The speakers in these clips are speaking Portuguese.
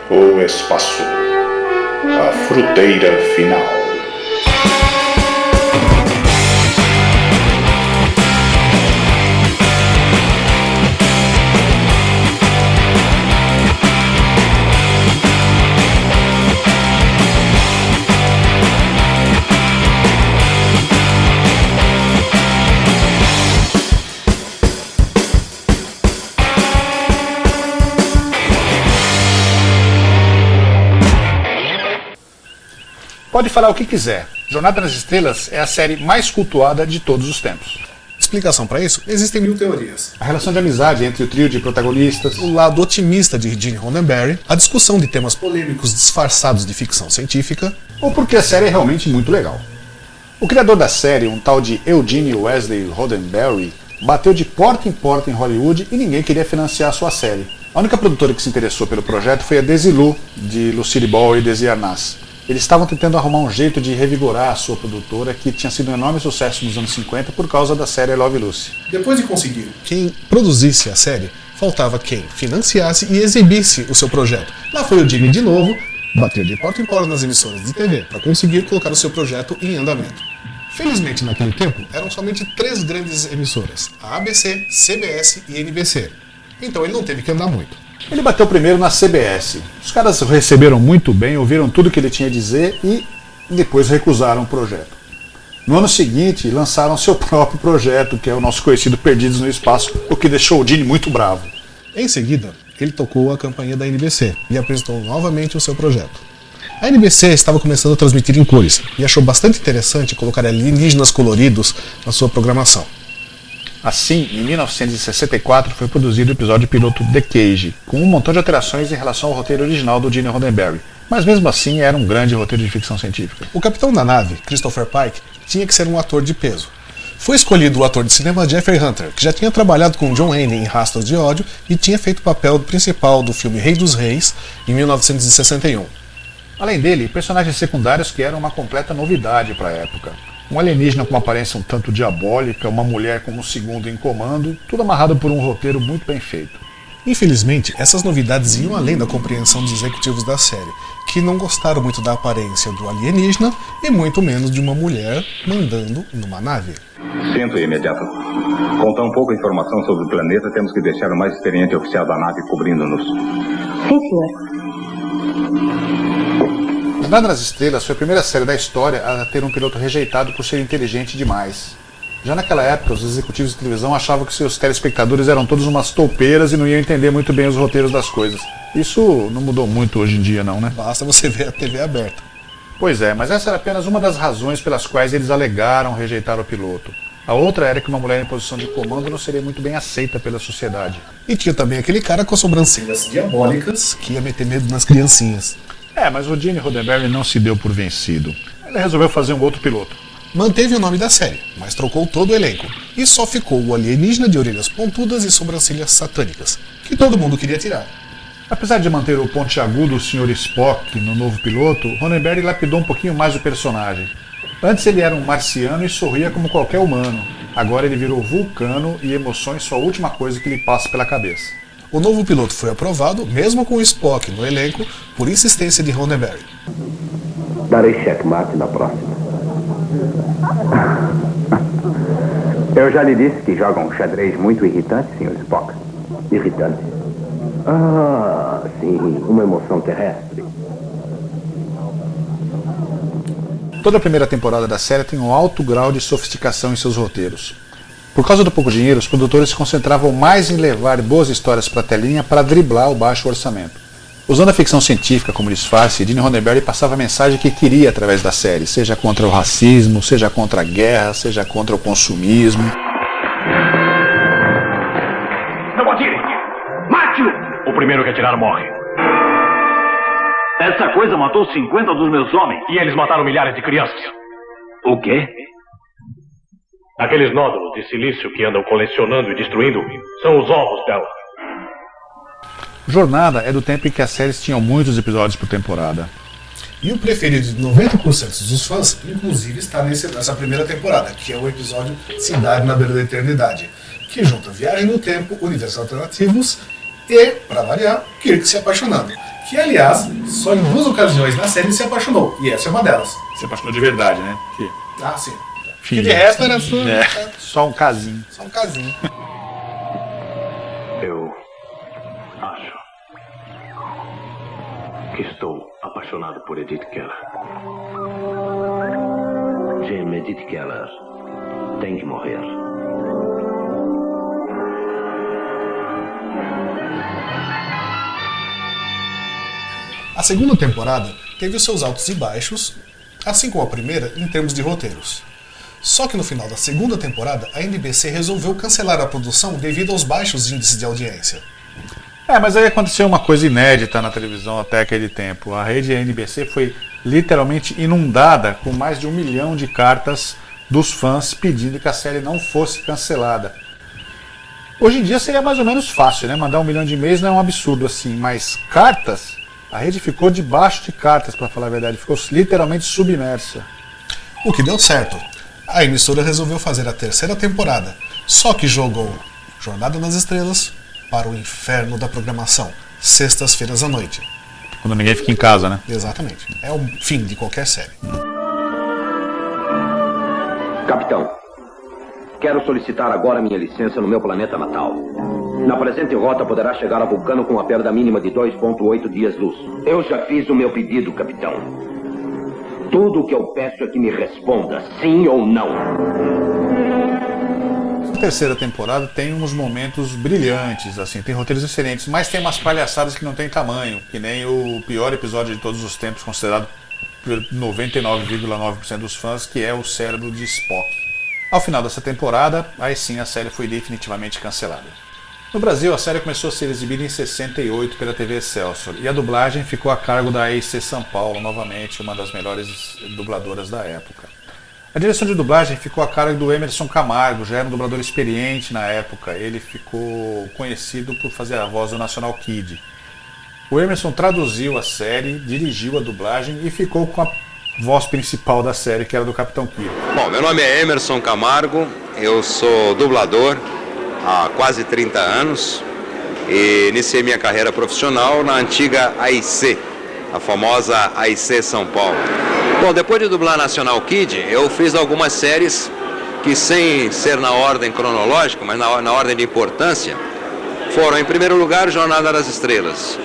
O espaço. A fruteira final. Pode falar o que quiser, Jornada nas Estrelas é a série mais cultuada de todos os tempos. Explicação para isso? Existem mil teorias. A relação de amizade entre o trio de protagonistas, O lado otimista de Gene Roddenberry, a discussão de temas polêmicos disfarçados de ficção científica, ou porque a série é realmente muito legal. O criador da série, um tal de Eugene Wesley Roddenberry, bateu de porta em Hollywood e ninguém queria financiar a sua série. A única produtora que se interessou pelo projeto foi a Desilu, de Lucille Ball e Desi Arnaz. Eles estavam tentando arrumar um jeito de revigorar a sua produtora, que tinha sido um enorme sucesso nos anos 50 por causa da série Love Lucy. depois de conseguir quem produzisse a série, faltava quem financiasse e exibisse o seu projeto. Lá foi o Gene de novo, bater de porta em porta nas emissoras de TV para conseguir colocar o seu projeto em andamento. Felizmente, naquele tempo, eram somente 3 grandes emissoras, a ABC, CBS e NBC. Então ele não teve que andar muito. Ele bateu primeiro na CBS. Os caras o receberam muito bem, ouviram tudo que ele tinha a dizer e depois recusaram o projeto. No ano seguinte, lançaram seu próprio projeto, que é o nosso conhecido Perdidos no Espaço, o que deixou o Gene muito bravo. Em seguida, ele tocou a campanha da NBC e apresentou novamente o seu projeto. A NBC estava começando a transmitir em cores e achou bastante interessante colocar alienígenas coloridos na sua programação. Assim, em 1964 foi produzido o episódio piloto The Cage, com um montão de alterações em relação ao roteiro original do Gene Roddenberry, mas mesmo assim era um grande roteiro de ficção científica. O capitão da nave, Christopher Pike, tinha que ser um ator de peso. Foi escolhido o ator de cinema Jeffrey Hunter, que já tinha trabalhado com John Wayne em Rastros de Ódio e tinha feito o papel principal do filme Rei dos Reis, em 1961. Além dele, personagens secundários que eram uma completa novidade para a época. Um alienígena com uma aparência um tanto diabólica, uma mulher como segundo em comando, tudo amarrado por um roteiro muito bem feito. Infelizmente, essas novidades iam além da compreensão dos executivos da série, que não gostaram muito da aparência do alienígena e muito menos de uma mulher mandando numa nave. Centro imediato. Com tão pouca informação sobre o planeta, temos que deixar o mais experiente oficial da nave cobrindo-nos. Sim, senhor. Jornada nas Estrelas foi a primeira série da história a ter um piloto rejeitado por ser inteligente demais. Já naquela época, os executivos de televisão achavam que seus telespectadores eram todos umas toupeiras e não iam entender muito bem os roteiros das coisas. Isso não mudou muito hoje em dia não, né? Basta você ver a TV aberta. Pois é, mas essa era apenas uma das razões pelas quais eles alegaram rejeitar o piloto. A outra era que uma mulher em posição de comando não seria muito bem aceita pela sociedade. E tinha também aquele cara com as sobrancelhas diabólicas que ia meter medo nas criancinhas. Mas o Gene Roddenberry não se deu por vencido. Ele resolveu fazer um outro piloto. Manteve o nome da série, mas trocou todo o elenco. E só ficou o alienígena de orelhas pontudas e sobrancelhas satânicas, que todo mundo queria tirar. Apesar de manter o pontiagudo Sr. Spock no novo piloto, Roddenberry lapidou um pouquinho mais o personagem. Antes ele era um marciano e sorria como qualquer humano. Agora ele virou vulcano e emoções são a última coisa que lhe passa pela cabeça. O novo piloto foi aprovado, mesmo com o Spock no elenco, por insistência de Roddenberry. Darei checkmate na próxima. Eu já lhe disse que joga um xadrez muito irritante, Sr. Spock. Irritante? Ah, sim, uma emoção terrestre. Toda a primeira temporada da série tem um alto grau de sofisticação em seus roteiros. Por causa do pouco dinheiro, os produtores se concentravam mais em levar boas histórias para a telinha para driblar o baixo orçamento. Usando a ficção científica como disfarce, Gene Roddenberry passava a mensagem que queria através da série, seja contra o racismo, seja contra a guerra, seja contra o consumismo. Não atire! Mate-o! O primeiro que atirar morre. Essa coisa matou 50 dos meus homens. E eles mataram milhares de crianças. O quê? Aqueles nódulos de silício que andam colecionando e destruindo são os ovos dela. Jornada é do tempo em que as séries tinham muitos episódios por temporada. E o preferido de 90% dos fãs, inclusive, está nessa primeira temporada, que é o episódio Cidade na Beira da Eternidade, que junta viagem no tempo, universos alternativos e, para variar, Kirk se apaixonando, que, aliás, só em 2 ocasiões na série se apaixonou, e essa é uma delas. Se apaixonou de verdade, né? Porque, Ah, sim. enfim, E de resto era só, só um casinho. só um casinho. Eu acho que estou apaixonado por Edith Keller. Jim, Edith Keller tem que morrer. A segunda temporada teve os seus altos e baixos, assim como a primeira em termos de roteiros. Só que no final da segunda temporada, a NBC resolveu cancelar a produção devido aos baixos índices de audiência. Mas aí aconteceu uma coisa inédita na televisão até aquele tempo. A rede NBC foi literalmente inundada com mais de 1 milhão de cartas dos fãs pedindo que a série não fosse cancelada. Hoje em dia seria mais ou menos fácil, né? Mandar 1 milhão de e-mails não é um absurdo assim, mas cartas, a rede ficou debaixo de cartas, para falar a verdade, ficou literalmente submersa. O que deu certo. A emissora resolveu fazer a terceira temporada, só que jogou Jornada nas Estrelas para o inferno da programação, sextas-feiras à noite. Quando ninguém fica em casa, né? Exatamente. É o fim de qualquer série. Capitão, quero solicitar agora minha licença no meu planeta natal. Na presente rota poderá chegar a Vulcano com uma perda mínima de 2,8 dias-luz. Eu já fiz o meu pedido, capitão. Tudo o que eu peço é que me responda sim ou não. A terceira temporada tem uns momentos brilhantes, assim, tem roteiros excelentes, mas tem umas palhaçadas que não tem tamanho, que nem o pior episódio de todos os tempos, considerado por 99,9% dos fãs, que é o cérebro de Spock. Ao final dessa temporada, aí sim a série foi definitivamente cancelada. No Brasil, a série começou a ser exibida em 68 pela TV Excelsior, e a dublagem ficou a cargo da AIC São Paulo, novamente uma das melhores dubladoras da época. A direção de dublagem ficou a cargo do Emerson Camargo, já era um dublador experiente na época, ele ficou conhecido por fazer a voz do National Kid. O Emerson traduziu a série, dirigiu a dublagem e ficou com a voz principal da série, que era do Capitão Kirk. Bom, meu nome é Emerson Camargo, eu sou dublador há quase 30 anos e iniciei minha carreira profissional na antiga AIC, a famosa AIC São Paulo. Bom, depois de dublar National Kid, eu fiz algumas séries que, sem ser na ordem cronológica, mas na ordem de importância, foram, em primeiro lugar, Jornada das Estrelas,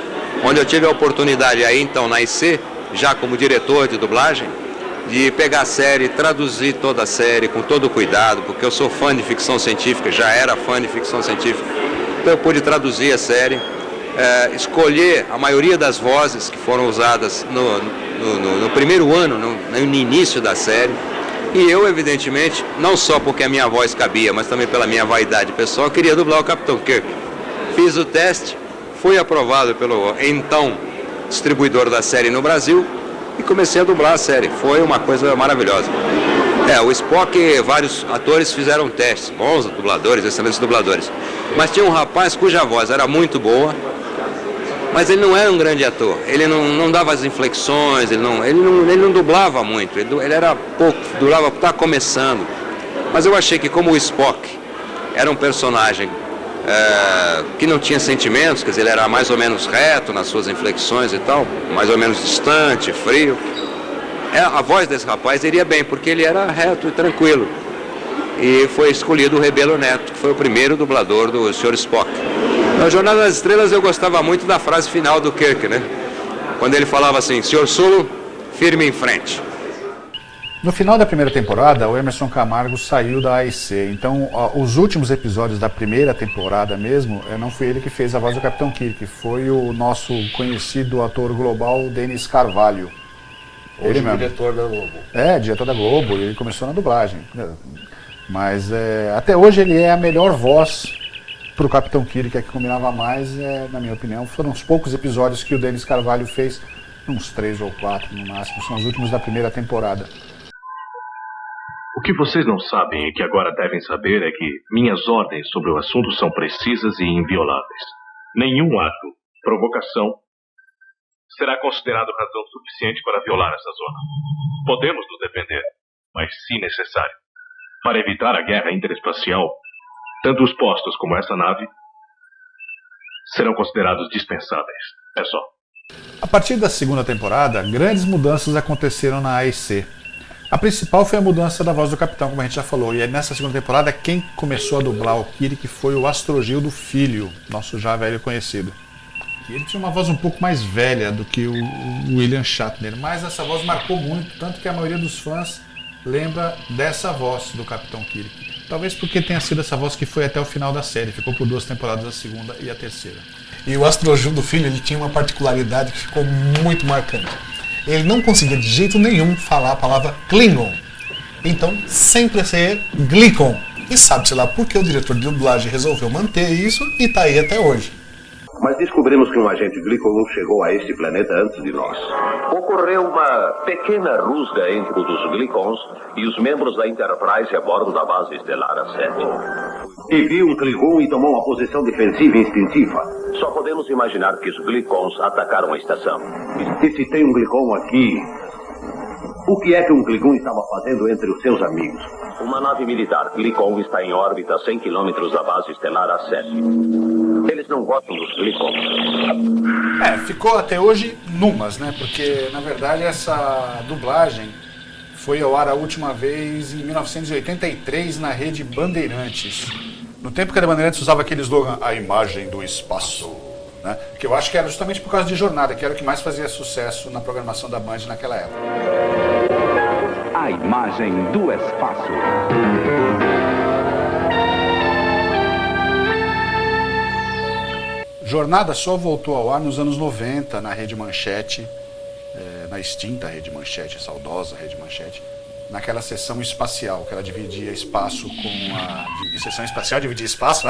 onde eu tive a oportunidade aí, então, na AIC, já como diretor de dublagem, de pegar a série, traduzir toda a série com todo o cuidado, porque eu sou fã de ficção científica, já era fã de ficção científica, então eu pude traduzir a série, escolher a maioria das vozes que foram usadas no primeiro ano, no início da série, e eu, evidentemente, não só porque a minha voz cabia, mas também pela minha vaidade pessoal, queria dublar o Capitão Kirk. Fiz o teste, fui aprovado pelo então distribuidor da série no Brasil, e comecei a dublar a série. Foi uma coisa maravilhosa. O Spock, vários atores fizeram testes, bons dubladores, excelentes dubladores. Mas tinha um rapaz cuja voz era muito boa, mas ele não era um grande ator. Ele não dava as inflexões, ele não dublava muito, ele era pouco, dublava, estava começando. Mas eu achei que como o Spock era um personagem que não tinha sentimentos, quer dizer, ele era mais ou menos reto nas suas inflexões e tal, mais ou menos distante, frio. A voz desse rapaz iria bem, porque ele era reto e tranquilo. E foi escolhido o Rebelo Neto, que foi o primeiro dublador do Sr. Spock. Na Jornada das Estrelas eu gostava muito da frase final do Kirk, né? Quando ele falava assim, Sr. Sulu, firme em frente. No final da primeira temporada, o Emerson Camargo saiu da AIC, então os últimos episódios da primeira temporada mesmo, não foi ele que fez a voz do Capitão Kirk, foi o nosso conhecido ator global Denis Carvalho. Ele mesmo. Diretor da Globo. Diretor da Globo, ele começou na dublagem. Mas até hoje ele é a melhor voz para o Capitão Kirk, a que combinava mais, na minha opinião, foram os poucos episódios que o Denis Carvalho fez, uns 3 ou 4 no máximo, são os últimos da primeira temporada. O que vocês não sabem e que agora devem saber é que minhas ordens sobre o assunto são precisas e invioláveis. Nenhum ato, provocação, será considerado razão suficiente para violar essa zona. Podemos nos defender, mas se necessário. Para evitar a guerra interespacial, tanto os postos como essa nave serão considerados dispensáveis. É só. A partir da segunda temporada, grandes mudanças aconteceram na AEC. A principal foi a mudança da voz do Capitão, como a gente já falou, e nessa segunda temporada quem começou a dublar o Kirk foi o Astrogildo Filho, nosso já velho conhecido. Ele tinha uma voz um pouco mais velha do que o William Shatner, mas essa voz marcou muito, tanto que a maioria dos fãs lembra dessa voz do Capitão Kirk. Talvez porque tenha sido essa voz que foi até o final da série, ficou por 2 temporadas, a segunda e a terceira. E o Astrogildo Filho, ele tinha uma particularidade que ficou muito marcante. Ele não conseguia de jeito nenhum falar a palavra Klingon. Então, sempre ser Glicon. E sabe-se lá por que o diretor de dublagem resolveu manter isso e tá aí até hoje. Mas descobrimos que um agente Glicon chegou a este planeta antes de nós. Ocorreu uma pequena rusga entre os Glicons e os membros da Enterprise a bordo da base estelar A7. E viu um Klingon e tomou uma posição defensiva e instintiva. Só podemos imaginar que os Glicons atacaram a estação. E se tem um Glicon aqui, o que é que um Klingon estava fazendo entre os seus amigos? Uma nave militar Glicon está em órbita a 100 km da base estelar A7. Eles não gostam dos Glicons. Ficou até hoje numas, né? Porque, na verdade, essa dublagem foi ao ar a última vez em 1983 na rede Bandeirantes. No tempo que a Bandeirantes usava aquele slogan, a imagem do espaço, né? Que eu acho que era justamente por causa de Jornada, que era o que mais fazia sucesso na programação da Band naquela época. A imagem do espaço. Jornada só voltou ao ar nos anos 90 na Rede Manchete, na extinta Rede Manchete, saudosa Rede Manchete, naquela sessão espacial, que ela dividia espaço com a... Sessão espacial dividia espaço?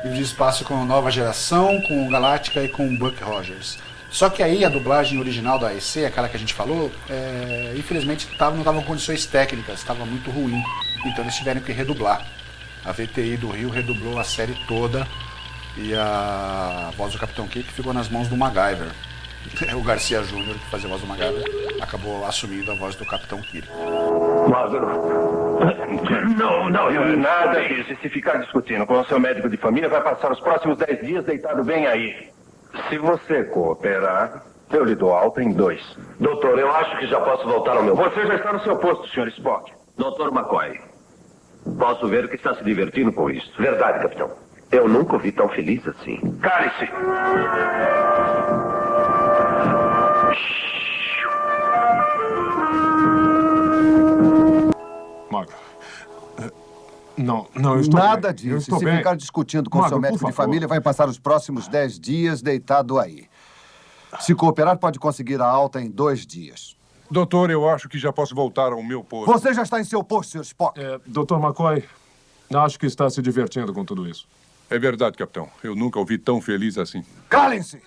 Dividia espaço com a Nova Geração, com o Galáctica e com o Buck Rogers. Só que aí a dublagem original da AEC, aquela que a gente falou, infelizmente não estava com condições técnicas, estava muito ruim. Então eles tiveram que redublar. A VTI do Rio redublou a série toda e a voz do Capitão Kirk ficou nas mãos do MacGyver. O Garcia Júnior, que fazia a voz do MacGyver, acabou assumindo a voz do Capitão Kirk. Não, nada disso. E se ficar discutindo com o seu médico de família, vai passar os próximos 10 dias deitado bem aí. Se você cooperar, eu lhe dou alta em 2. Doutor, eu acho que já posso voltar ao meu... Você já está no seu posto, Sr. Spock. Dr. McCoy, posso ver que está se divertindo com isso. Verdade, capitão. Eu nunca o vi tão feliz assim. Cale-se! Marco. Não, eu estou Nada bem. disso. Se ficar discutindo com Marco, seu médico de família, vai passar os próximos 10 dias deitado aí. Se cooperar, pode conseguir a alta em 2 dias. Doutor, eu acho que já posso voltar ao meu posto. Você já está em seu posto, Sr. Spock. Dr. McCoy, acho que está se divertindo com tudo isso. É verdade, capitão. Eu nunca o vi tão feliz assim. Calem-se!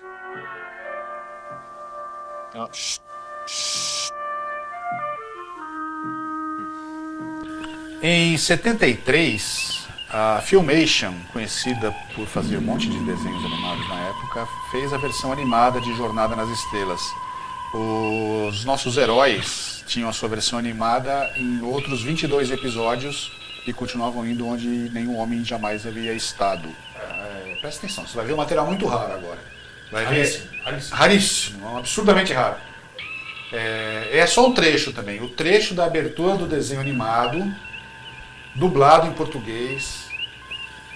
Em 73, a Filmation, conhecida por fazer um monte de desenhos animados na época, fez a versão animada de Jornada nas Estrelas. Os nossos heróis tinham a sua versão animada em outros 22 episódios e continuavam indo onde nenhum homem jamais havia estado. Presta atenção, você vai ver um material muito raro agora. Vai ver raríssimo, absurdamente raro. É só um trecho também, o trecho da abertura do desenho animado, dublado em português,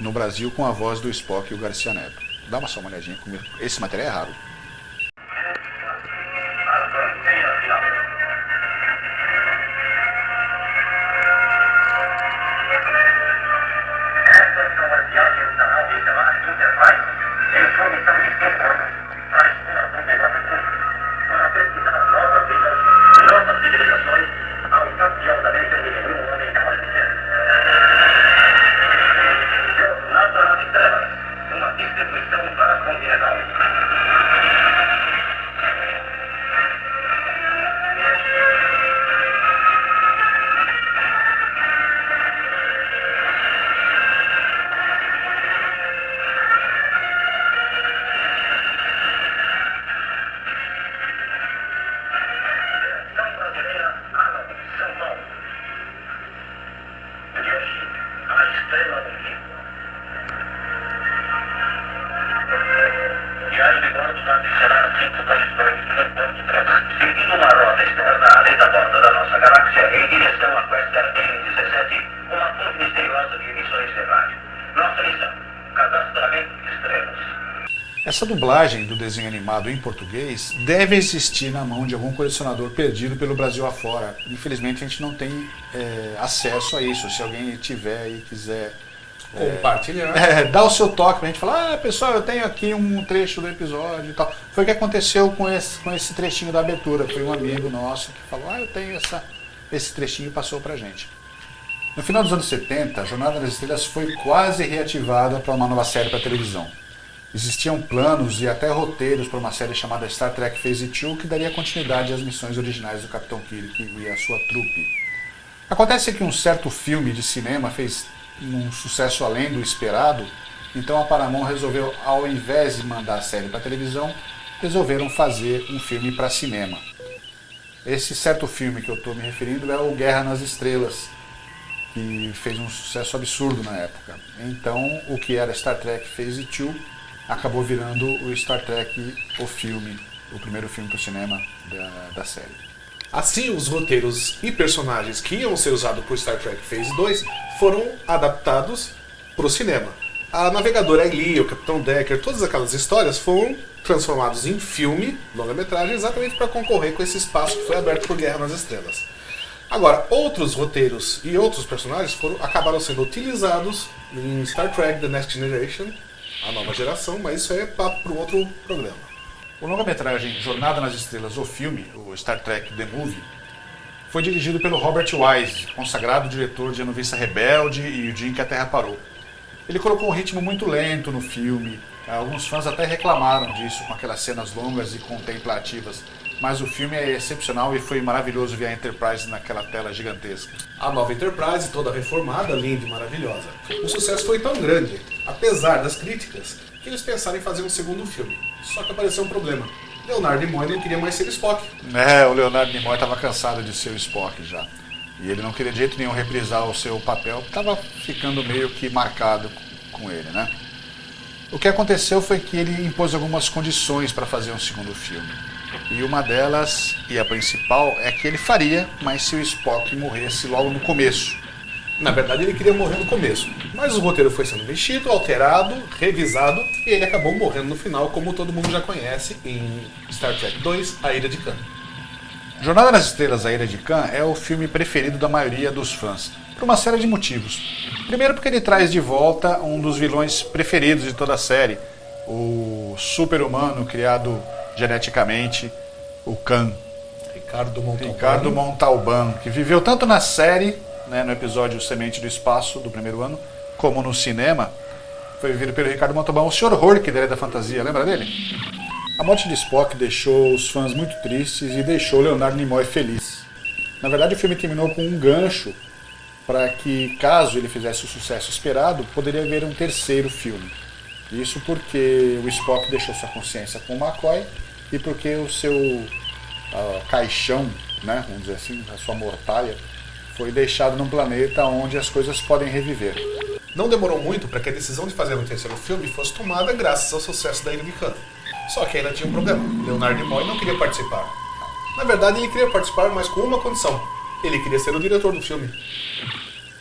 no Brasil, com a voz do Spock e o Garcia Neto. Dá só uma olhadinha comigo, esse material é raro. E a número de bordo será 5 seguindo uma rota externa além da borda da nossa galáxia em direção a Quester M17, uma fonte misteriosa de emissões de rádio. Nossa missão: cadastramento de estrelas. Essa dublagem do desenho animado em português deve existir na mão de algum colecionador perdido pelo Brasil afora. Infelizmente a gente não tem acesso a isso. Se alguém tiver e quiser compartilhar, dá o seu toque pra gente falar: pessoal, eu tenho aqui um trecho do episódio e tal. Foi o que aconteceu com esse trechinho da abertura. Foi um amigo nosso que falou: eu tenho esse trechinho e passou pra gente. No final dos anos 70, a Jornada nas Estrelas foi quase reativada para uma nova série para televisão. Existiam planos e até roteiros para uma série chamada Star Trek Phase 2 que daria continuidade às missões originais do Capitão Kirk e a sua trupe. Acontece que um certo filme de cinema fez um sucesso além do esperado, então a Paramount resolveu, ao invés de mandar a série para televisão, resolveram fazer um filme para cinema. Esse certo filme que eu estou me referindo é o Guerra nas Estrelas, que fez um sucesso absurdo na época. Então, o que era Star Trek Phase 2 acabou virando o Star Trek, o filme, o primeiro filme para o cinema da série. Assim, os roteiros e personagens que iam ser usados por Star Trek Phase 2 foram adaptados para o cinema. A navegadora Ellie, o Capitão Decker, todas aquelas histórias foram transformados em filme, longa-metragem, exatamente para concorrer com esse espaço que foi aberto por Guerra nas Estrelas. Agora, outros roteiros e outros personagens acabaram sendo utilizados em Star Trek The Next Generation, a nova geração, mas isso é papo para um outro programa. O longa-metragem Jornada nas Estrelas, o filme, o Star Trek The Movie, foi dirigido pelo Robert Wise, consagrado diretor de A Noviça Rebelde e O Dia em que a Terra Parou. Ele colocou um ritmo muito lento no filme, alguns fãs até reclamaram disso, com aquelas cenas longas e contemplativas, mas o filme é excepcional e foi maravilhoso ver a Enterprise naquela tela gigantesca. A nova Enterprise, toda reformada, linda e maravilhosa. O sucesso foi tão grande, apesar das críticas, que eles pensaram em fazer um segundo filme. Só que apareceu um problema. Leonard Nimoy não queria mais ser Spock. O Leonard Nimoy estava cansado de ser o Spock já. E ele não queria de jeito nenhum reprisar o seu papel, estava ficando meio que marcado com ele, né? O que aconteceu foi que ele impôs algumas condições para fazer um segundo filme. E uma delas, e a principal, é que ele faria, mas se o Spock morresse logo no começo. Na verdade, ele queria morrer no começo, mas o roteiro foi sendo mexido, alterado, revisado, e ele acabou morrendo no final, como todo mundo já conhece, em Star Trek 2, A Ilha de Khan. Jornada nas Estrelas, A Ilha de Khan é o filme preferido da maioria dos fãs, por uma série de motivos. Primeiro porque ele traz de volta um dos vilões preferidos de toda a série, o super-humano criado geneticamente, o Khan. Ricardo Montalban, que viveu tanto na série, né, no episódio Semente do Espaço, do primeiro ano, como no cinema. Foi vivido pelo Ricardo Montalban, o Sr. Hork, da Ilha da Fantasia, lembra dele? A morte de Spock deixou os fãs muito tristes e deixou Leonard Nimoy feliz. Na verdade, o filme terminou com um gancho para que, caso ele fizesse o sucesso esperado, poderia haver um terceiro filme. Isso porque o Spock deixou sua consciência com o McCoy e porque o seu caixão, né, vamos dizer assim, a sua mortalha, foi deixado num planeta onde as coisas podem reviver. Não demorou muito para que a decisão de fazer um terceiro filme fosse tomada graças ao sucesso da Ilha de Khan. Só que ainda tinha um problema. Leonard Nimoy não queria participar. Na verdade, ele queria participar, mas com uma condição. Ele queria ser o diretor do filme.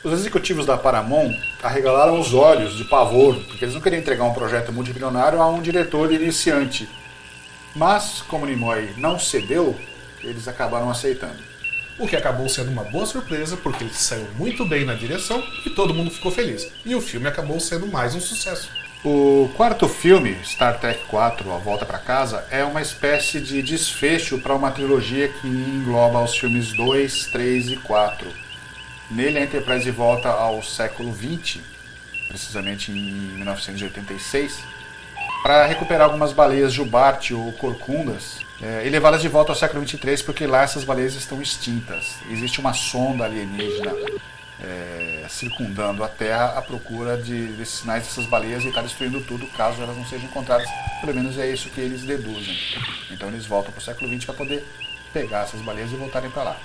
Os executivos da Paramount arregalaram os olhos de pavor, porque eles não queriam entregar um projeto multimilionário a um diretor iniciante. Mas, como Nimoy não cedeu, eles acabaram aceitando. O que acabou sendo uma boa surpresa, porque ele saiu muito bem na direção e todo mundo ficou feliz. E o filme acabou sendo mais um sucesso. O quarto filme, Star Trek 4, A Volta para Casa, é uma espécie de desfecho para uma trilogia que engloba os filmes 2, 3 e 4. Nele, a Enterprise volta ao século XX, precisamente em 1986, para recuperar algumas baleias jubarte ou corcundas e levá-las de volta ao século XXIII, porque lá essas baleias estão extintas. Existe uma sonda alienígena circundando a Terra à procura desses sinais dessas baleias e está destruindo tudo caso elas não sejam encontradas. Pelo menos é isso que eles deduzem. Então eles voltam para o século XX para poder pegar essas baleias e voltarem para lá.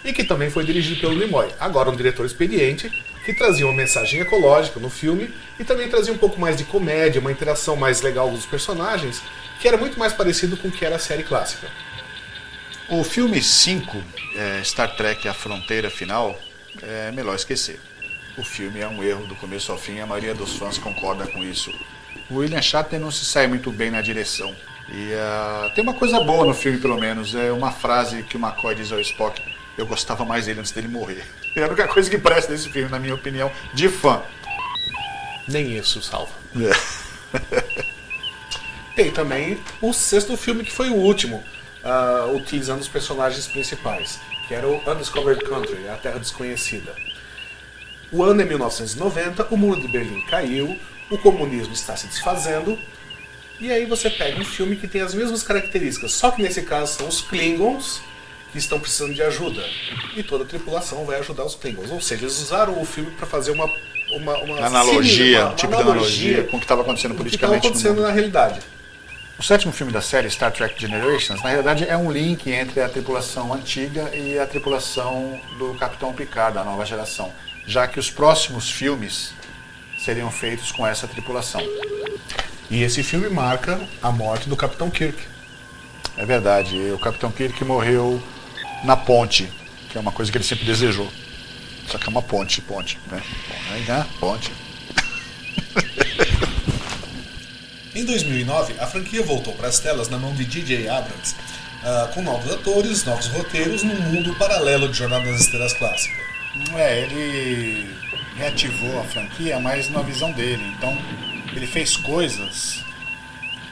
E que também foi dirigido pelo Nimoy, agora um diretor experiente, que trazia uma mensagem ecológica no filme e também trazia um pouco mais de comédia, uma interação mais legal dos personagens, que era muito mais parecido com o que era a série clássica. O filme 5, Star Trek A Fronteira Final, é melhor esquecer. O filme é um erro do começo ao fim, a maioria dos fãs concorda com isso. O William Shatner não se sai muito bem na direção. E tem uma coisa boa no filme, pelo menos. É uma frase que o McCoy diz ao Spock: eu gostava mais dele antes dele morrer. É a única coisa que presta desse filme, na minha opinião, de fã. Nem isso salva. Tem também o 6º filme, que foi o último, utilizando os personagens principais, que era o Undiscovered Country, a Terra Desconhecida. O ano é 1990, o Muro de Berlim caiu, o comunismo está se desfazendo, e aí você pega um filme que tem as mesmas características, só que nesse caso são os Klingons que estão precisando de ajuda, e toda a tripulação vai ajudar os Klingons. Ou seja, eles usaram o filme para fazer uma analogia, uma tipo de analogia com o que estava acontecendo politicamente no mundo. na realidade. O 7º filme da série, Star Trek Generations, na realidade é um link entre a tripulação antiga e a tripulação do Capitão Picard, da nova geração, já que os próximos filmes seriam feitos com essa tripulação. E esse filme marca a morte do Capitão Kirk. É verdade, o Capitão Kirk morreu na ponte, que é uma coisa que ele sempre desejou. Só que é uma ponte, né? Ponte. Em 2009, a franquia voltou para as telas na mão de J.J. Abrams, com novos atores, novos roteiros, num mundo paralelo de Jornada nas Estrelas clássica. Ele reativou a franquia, mas na visão dele. Então, ele fez coisas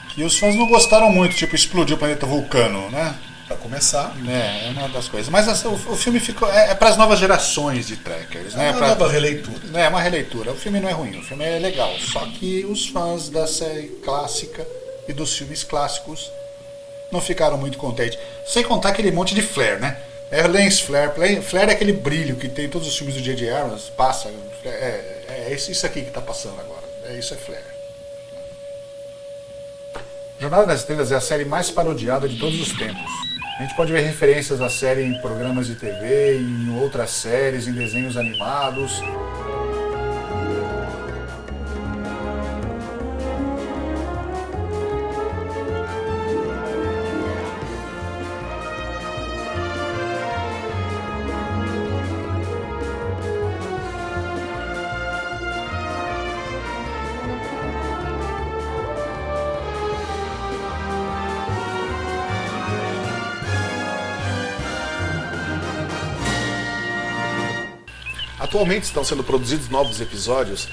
que os fãs não gostaram muito, tipo explodir o planeta Vulcano, né? Pra começar. É uma das coisas. Mas o filme ficou. É para as novas gerações de trekkers, né? É uma nova releitura. É uma releitura. O filme não é ruim, o filme é legal. Só que os fãs da série clássica e dos filmes clássicos não ficaram muito contentes. Sem contar aquele monte de flare, né? É lens flare. Flare é aquele brilho que tem em todos os filmes do J.J. Abrams. Passa. É isso aqui que tá passando agora. Isso é flare. Jornada das Estrelas é a série mais parodiada de todos os tempos. A gente pode ver referências à série em programas de TV, em outras séries, em desenhos animados. Atualmente estão sendo produzidos novos episódios,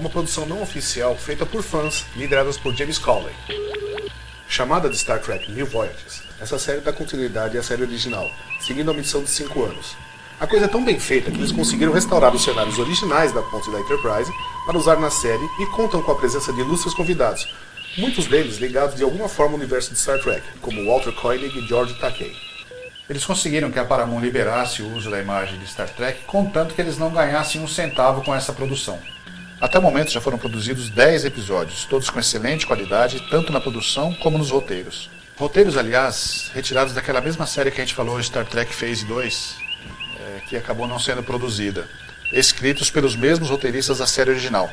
uma produção não oficial feita por fãs, lideradas por James Cawley. Chamada de Star Trek New Voyages, essa série dá continuidade à série original, seguindo a missão de 5 anos. A coisa é tão bem feita que eles conseguiram restaurar os cenários originais da ponte da Enterprise para usar na série e contam com a presença de ilustres convidados, muitos deles ligados de alguma forma ao universo de Star Trek, como Walter Koenig e George Takei. Eles conseguiram que a Paramount liberasse o uso da imagem de Star Trek, contanto que eles não ganhassem um centavo com essa produção. Até o momento já foram produzidos 10 episódios, todos com excelente qualidade, tanto na produção como nos roteiros. Roteiros, aliás, retirados daquela mesma série que a gente falou, Star Trek Phase 2, que acabou não sendo produzida, escritos pelos mesmos roteiristas da série original.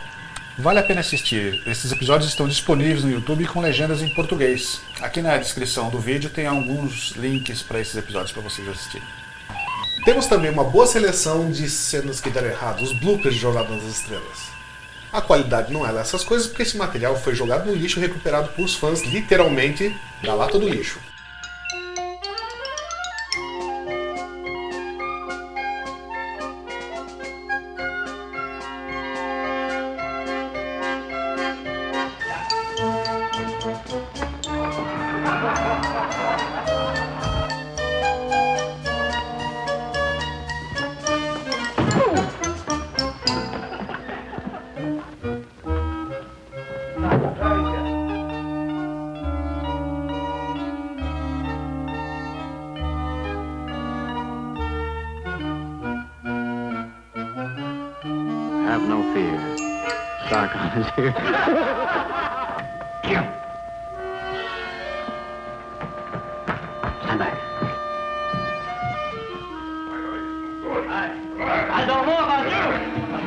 Vale a pena assistir. Esses episódios estão disponíveis no YouTube com legendas em português. Aqui na descrição do vídeo tem alguns links para esses episódios para vocês assistirem. Temos também uma boa seleção de cenas que deram errado, os bloopers de Jornada nas Estrelas. A qualidade não é lá essas coisas porque esse material foi jogado no lixo e recuperado por fãs literalmente da lata do lixo. Have no fear. Sargon is here. Stand back. I don't know about you,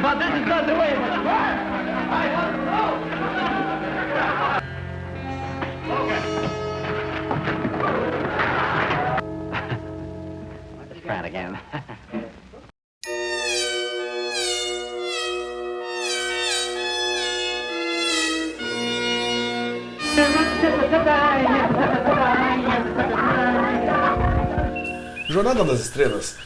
but this is not the way it must work. I don't know. Let's try it again. Jornada nas Estrelas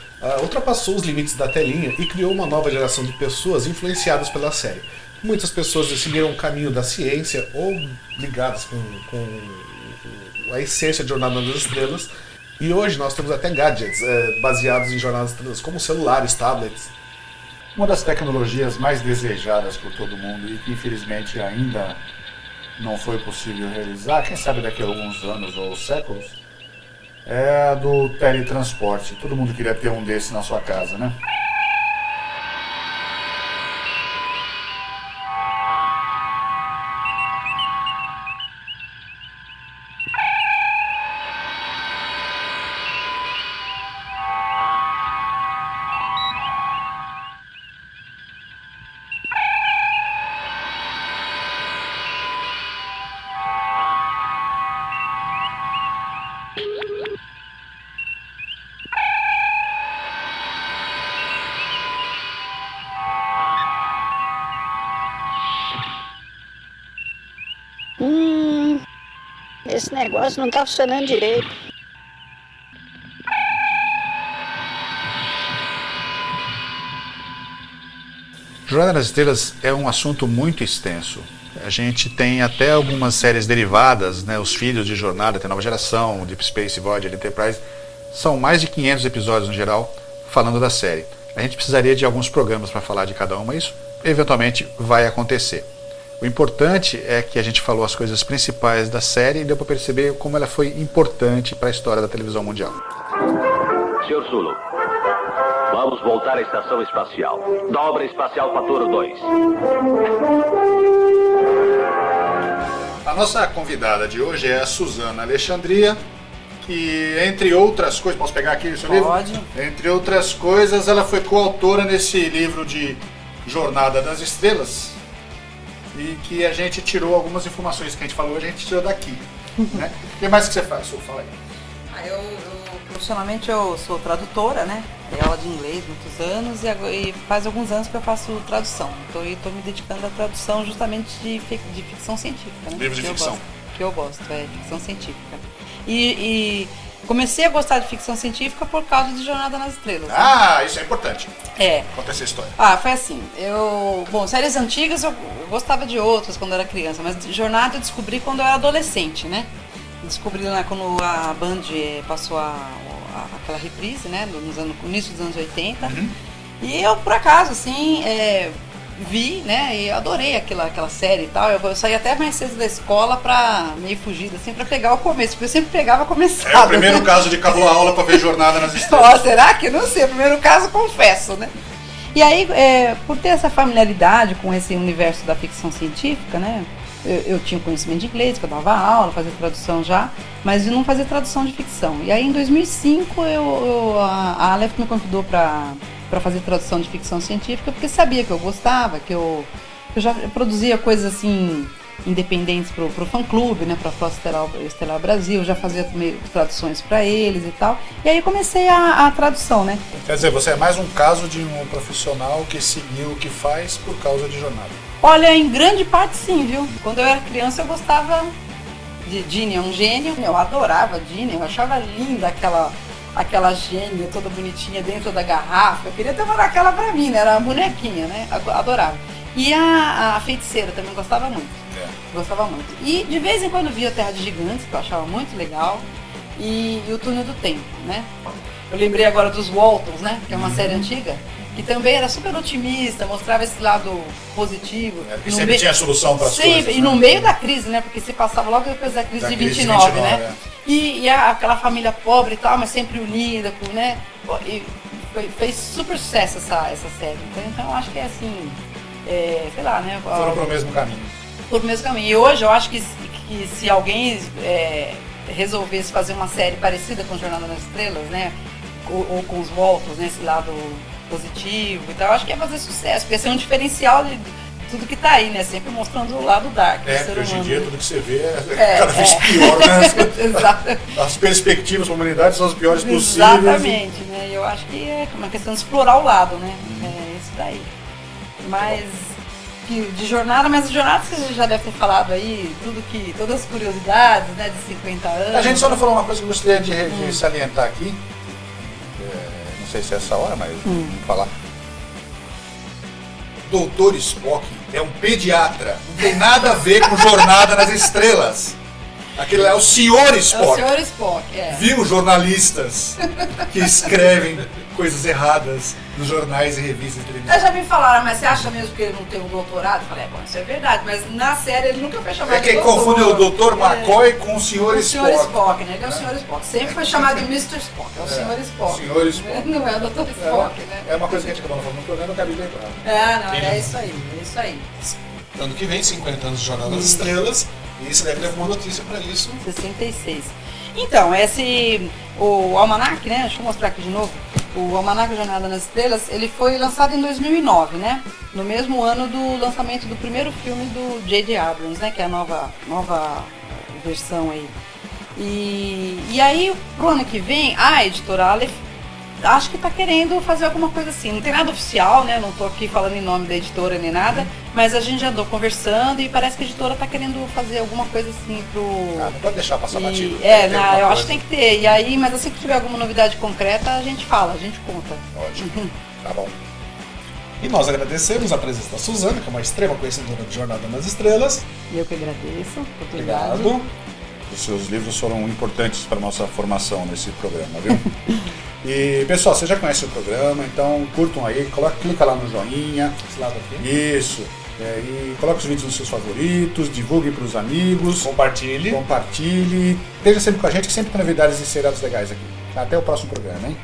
ultrapassou os limites da telinha e criou uma nova geração de pessoas influenciadas pela série. Muitas pessoas seguiram o caminho da ciência ou ligadas com a essência de Jornada nas Estrelas. E hoje nós temos até gadgets baseados em Jornada nas Estrelas, como celulares, tablets. Uma das tecnologias mais desejadas por todo mundo e que infelizmente ainda não foi possível realizar, quem sabe daqui a alguns anos ou séculos, é a do teletransporte. Todo mundo queria ter um desse na sua casa, né? Esse negócio não tá funcionando direito. Jornada nas Estrelas é um assunto muito extenso. A gente tem até algumas séries derivadas, né? Os filhos de Jornada, tem Nova Geração, Deep Space, Voyager, Enterprise. São mais de 500 episódios no geral falando da série. A gente precisaria de alguns programas para falar de cada uma, isso eventualmente vai acontecer. O importante é que a gente falou as coisas principais da série e deu para perceber como ela foi importante para a história da televisão mundial. Sr. Zulu, vamos voltar à estação espacial. Dobra espacial Paturo 2. A nossa convidada de hoje é a Suzana Alexandria, que entre outras coisas, posso pegar aqui o seu livro? Pode. Entre outras coisas, ela foi coautora nesse livro de Jornada das Estrelas, e que a gente tirou algumas informações que a gente falou, a gente tirou daqui. Né? O que mais que você faz, Su? Fala aí. Profissionalmente eu sou tradutora, né? Dei aula de inglês muitos anos e faz alguns anos que eu faço tradução. Então eu estou me dedicando à tradução justamente de ficção científica. Né? Livros de ficção. Que eu gosto, ficção científica. E comecei a gostar de ficção científica por causa de Jornada nas Estrelas. Ah, né? Isso é importante. É. Conta essa história. Foi assim. Bom, séries antigas eu gostava de outras quando era criança, mas Jornada eu descobri quando eu era adolescente, né? Descobri lá quando a Band passou aquela reprise, né? No início dos anos 80. Uhum. E eu, por acaso, assim, vi, né? E adorei aquela série e tal. Eu saí até mais cedo da escola pra meio fugida, assim, pra pegar o começo, porque eu sempre pegava começado. É o primeiro caso de acabou a aula pra ver Jornada nas Estrelas. Será que? Não sei, o primeiro caso, confesso, né? E aí, por ter essa familiaridade com esse universo da ficção científica, né? Eu tinha conhecimento de inglês, que eu dava aula, fazia tradução já, mas eu não fazia tradução de ficção. E aí, em 2005, a Aleph me convidou para fazer tradução de ficção científica, porque sabia que eu gostava, que eu já produzia coisas assim independentes pro fã-clube, né, pra Frota Estelar Brasil, já fazia traduções para eles e tal. E aí comecei a tradução, né? Quer dizer, você é mais um caso de um profissional que seguiu o que faz por causa de Jornada. Olha, em grande parte sim, viu? Quando eu era criança eu gostava de Ginny, é um gênio. Eu adorava Ginny, eu achava linda aquela gênia toda bonitinha dentro da garrafa. Eu queria ter uma daquela pra mim, né? Era uma bonequinha, né? Adorava. E a feiticeira também gostava muito. Gostava muito. E de vez em quando via Terra de Gigantes, que eu achava muito legal. E o Túnel do Tempo, né? Eu lembrei agora dos Waltons, né? Que é uma série antiga. Que também era super otimista, mostrava esse lado positivo. E sempre tinha solução para as coisas. E no meio da crise, né? Porque se passava logo depois da crise de 29, né? E aquela família pobre e tal, mas sempre unida, né? E fez super sucesso essa série. Então eu acho que é assim, sei lá, né? Foram pro mesmo caminho. Pro mesmo caminho. E hoje eu acho que se alguém resolvesse fazer uma série parecida com Jornada nas Estrelas, né? Ou com os Waltons, né? Esse lado positivo e tal, acho que ia fazer sucesso, porque ia ser um diferencial tudo que tá aí, né? Sempre mostrando o lado dark do ser porque hoje em humano. dia tudo que você vê é cada vez pior, né? Exato. As perspectivas para a humanidade são as piores possíveis. Exatamente, né? Eu acho que é uma questão de explorar o lado, né? É isso daí. Mas de jornada, mas de jornada você já deve ter falado aí, todas as curiosidades, né, de 50 anos. A gente só não falou uma coisa que eu gostaria de salientar aqui. Não sei se é essa hora, mas vamos falar. Doutor Spock é um pediatra. Não tem nada a ver com Jornada nas Estrelas. Aquele lá é o Sr. Spock. É o Sr. Spock, Viu jornalistas que escrevem coisas erradas nos jornais e revistas de televisão? Eu já me falaram, mas você acha mesmo que ele não tem um doutorado? Eu falei, bom, isso é verdade, mas na série ele nunca foi chamado de quem doutor. confunde o Dr. McCoy com o Sr. Spock. O Sr. Spock, né? Ele é o Sr. Spock. Sempre foi chamado de Mr. Spock, é o Sr. Spock. Sr. Spock. Não é o Dr. Spock, né? É uma coisa que a gente acabou falando no programa, eu acabei de lembrar. É isso aí. Ano que vem, 50 anos de Jornada das Estrelas, e você deve ter alguma notícia para isso. 66. Então, o Almanac, né? Deixa eu mostrar aqui de novo. O Almanac Jornada nas Estrelas, ele foi lançado em 2009, né? No mesmo ano do lançamento do primeiro filme do J.J. Abrams, né? Que é a nova versão aí. E aí, pro ano que vem, a editora Aleph acho que tá querendo fazer alguma coisa assim. Não tem nada oficial, né? Eu não tô aqui falando em nome da editora nem nada, mas a gente já andou conversando e parece que a editora tá querendo fazer alguma coisa assim pro... não pode deixar passar batido. Eu acho que tem que ter. E aí, mas assim que tiver alguma novidade concreta, a gente fala, a gente conta. Ótimo. Tá bom. E nós agradecemos a presença da Suzana, que é uma extrema conhecedora de Jornada nas Estrelas. E eu que agradeço a oportunidade. Obrigado. Os seus livros foram importantes para a nossa formação nesse programa, viu? E, pessoal, você já conhece o programa, então curtam aí, clica lá no joinha. Esse lado aqui. Isso. E coloque os vídeos nos seus favoritos, divulgue para os amigos. Compartilhe. Esteja sempre com a gente, que sempre tem novidades e seriados legais aqui. Até o próximo programa, hein?